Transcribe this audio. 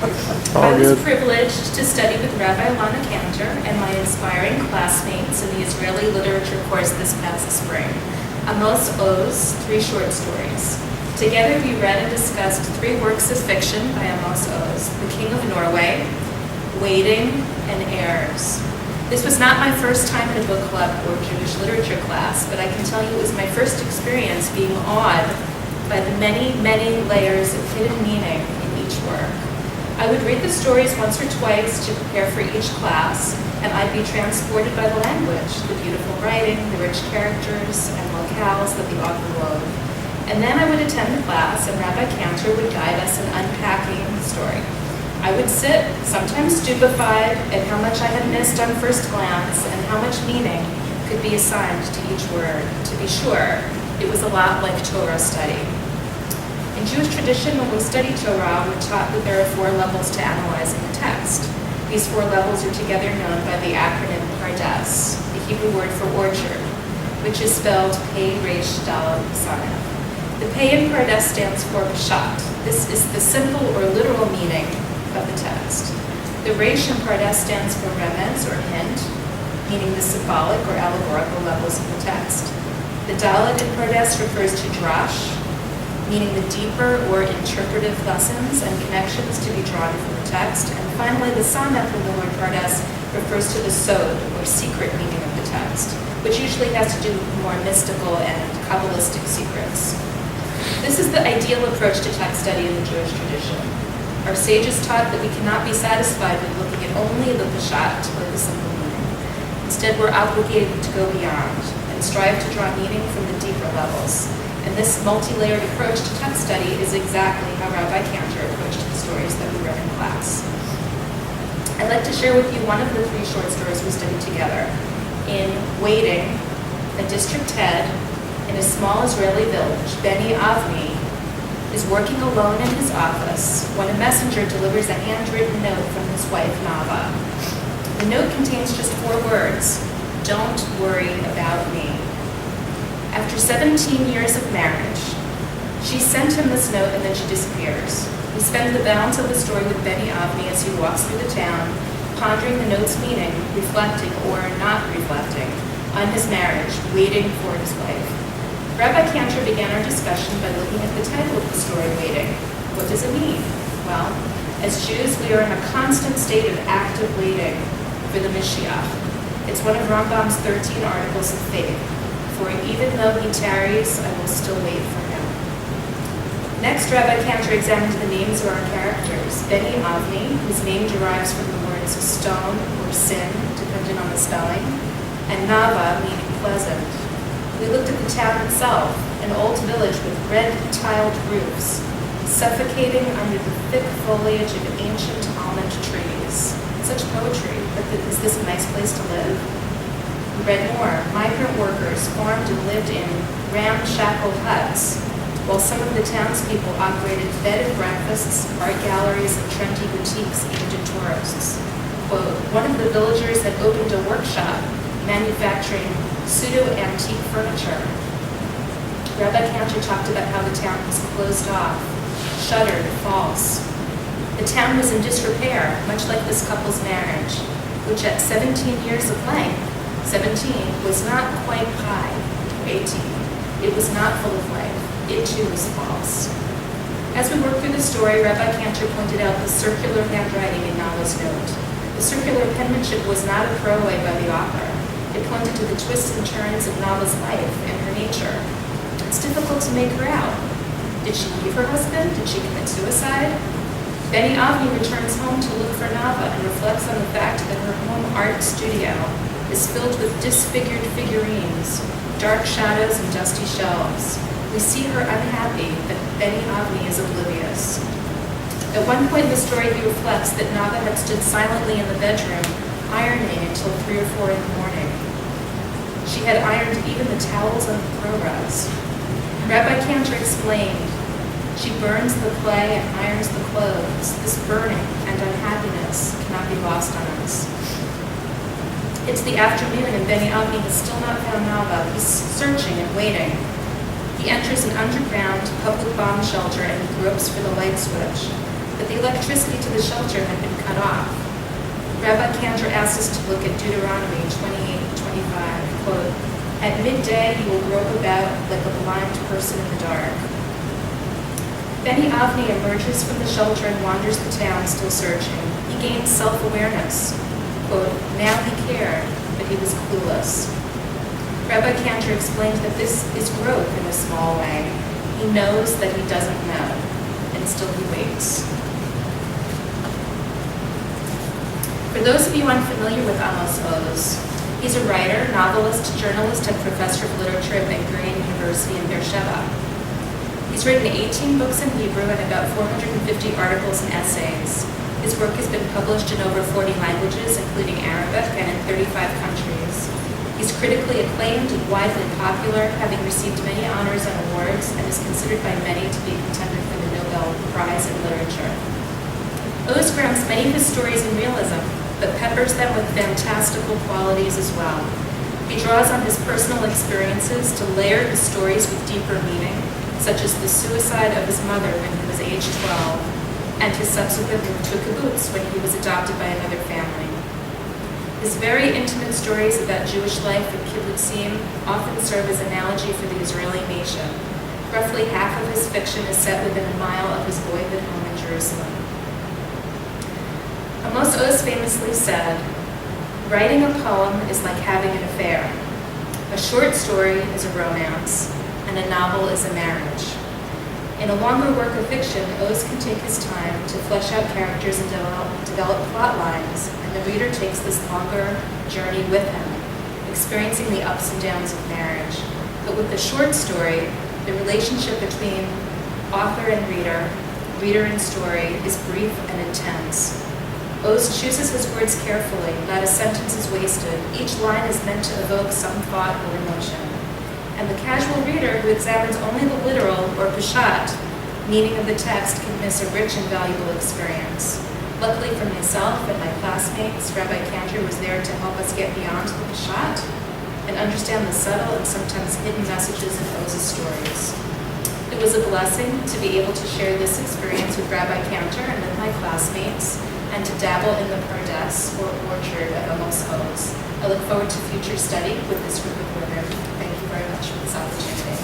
I was privileged to study with Rabbi Lana Cantor and my inspiring classmates in the Israeli literature course this past spring. Amos Oz, 3 short stories. Together we read and discussed 3 works of fiction by Amos Oz, The King of Norway, Waiting, and Heirs. This was not my first time in a book club or Jewish literature class, but I can tell you it was my first experience being awed by the many, many layers of hidden meaning in each work. I would read the stories once or twice to prepare for each class, and I'd be transported by the language, the beautiful writing, the rich characters, and locales that the author wove. And then I would attend the class, and Rabbi Cantor would guide us in unpacking the story. I would sit, sometimes stupefied, at how much I had missed on first glance and how much meaning could be assigned to each word. To be sure, it was a lot like Torah study. In Jewish tradition, when we study Torah, we're taught that there are 4 levels to analyzing the text. These 4 levels are together known by the acronym Pardes, the Hebrew word for orchard, which is spelled Pei Resh Daled Sameh. The Pei in Pardes stands for Pshat. This is the simple or literal meaning of the text. The Resh in Pardes stands for Remez or hint, meaning the symbolic or allegorical levels of the text. The Dalet in Pardes refers to Drash, meaning the deeper or interpretive lessons and connections to be drawn from the text. And finally, the Sameh from the word Pardes refers to the Sod, or secret meaning of the text, which usually has to do with more mystical and Kabbalistic secrets. This is the ideal approach to text study in the Jewish tradition. Our sages taught that we cannot be satisfied with looking at only the Pshat, or the simple meaning. Instead, we're obligated to go beyond and strive to draw meaning from the deeper levels. And this multi-layered approach to text study is exactly how Rabbi Cantor approached the stories that we read in class. I'd like to share with you one of the 3 short stories we studied together. In Waiting, a district head in a small Israeli village, Beni Avni, is working alone in his office when a messenger delivers a handwritten note from his wife, Nava. The note contains just 4 words: "Don't worry about me." After 17 years of marriage, she sent him this note and then she disappears. We spend the balance of the story with Beni Avni as he walks through the town, pondering the note's meaning, reflecting or not reflecting on his marriage, waiting for his wife. Rabbi Cantor began our discussion by looking at the title of the story, Waiting. What does it mean? Well, as Jews, we are in a constant state of active waiting for the Mashiach. It's one of Rambam's 13 articles of faith. For even though he tarries, I will still wait for him. Next, Rabbi Cantor examined the names of our characters. Beni Avni, whose name derives from the words stone or sin, depending on the spelling, and Nava, meaning pleasant. We looked at the town itself, an old village with red tiled roofs, suffocating under the thick foliage of ancient almond trees. Such poetry, but is this a nice place to live? We read more. Migrant workers farmed and lived in ramshackle huts, while some of the townspeople operated bed and breakfasts, art galleries, and trendy boutiques aimed at tourists. Quote, one of the villagers had opened a workshop manufacturing pseudo-antique furniture. Rabbi Cantor talked about how the town was closed off, shuttered, false. The town was in disrepair, much like this couple's marriage, which at 17 years of length, 17 was not quite pi, 18. It was not full of life. It too was false. As we worked through the story, Rabbi Cantor pointed out the circular handwriting in Nava's note. The circular penmanship was not a throwaway by the author. It pointed to the twists and turns of Nava's life and her nature. It's difficult to make her out. Did she leave her husband? Did she commit suicide? Beni Avni returns home to look for Nava and reflects on the fact that her home art studio is filled with disfigured figurines, dark shadows, and dusty shelves. We see her unhappy, but Beni Avni is oblivious. At one point in the story, he reflects that Nava had stood silently in the bedroom, ironing until 3 or 4 in the morning. She had ironed even the towels on the throw rugs. Rabbi Cantor explained, she burns the clay and irons the clothes. This burning and unhappiness cannot be lost on us. It's the afternoon and Beni Avni has still not found Nava. He's searching and waiting. He enters an underground public bomb shelter and he gropes for the light switch. but the electricity to the shelter had been cut off. Rabbi Cantor asked us to look at Deuteronomy 28:25, quote, "At midday you will grope about like a blind person in the dark." Benny Avni emerges from the shelter and wanders the town, still searching. He gains self-awareness. Quote, "Now he cared, but he was clueless." Rabbi Cantor explained that this is growth in a small way. He knows that he doesn't know, and still he waits. For those of you unfamiliar with Amos Oz, he's a writer, novelist, journalist, and professor of literature at Ben-Gurion University in Beersheba. He's written 18 books in Hebrew and about 450 articles and essays. His work has been published in over 40 languages, including Arabic, and in 35 countries. He's critically acclaimed and widely popular, having received many honors and awards, and is considered by many to be a contender for the Nobel Prize in Literature. Oz grounds many of his stories in realism, but peppers them with fantastical qualities as well. He draws on his personal experiences to layer his stories with deeper meaning, such as the suicide of his mother when he was age 12, and his subsequent move to a kibbutz when he was adopted by another family. His very intimate stories about Jewish life in kibbutzim often serve as analogy for the Israeli nation. Roughly half of his fiction is set within a mile of his boyhood home in Jerusalem. Amos Oz famously said, "Writing a poem is like having an affair. A short story is a romance, and a novel is a marriage." In a longer work of fiction, Oz can take his time to flesh out characters and develop plot lines, and the reader takes this longer journey with him, experiencing the ups and downs of marriage. But with the short story, the relationship between author and reader and story, is brief and intense. Oz chooses his words carefully, not a sentence is wasted. Each line is meant to evoke some thought or emotion. And the casual reader who examines only the literal, or peshat, meaning of the text can miss a rich and valuable experience. Luckily for myself and my classmates, Rabbi Cantor was there to help us get beyond the peshat and understand the subtle and sometimes hidden messages in Oz's stories. It was a blessing to be able to share this experience with Rabbi Cantor and with my classmates, and to dabble in the pardes, or orchard, of Amos Oz. I look forward to future study with this group of women. Thank you very much for this opportunity.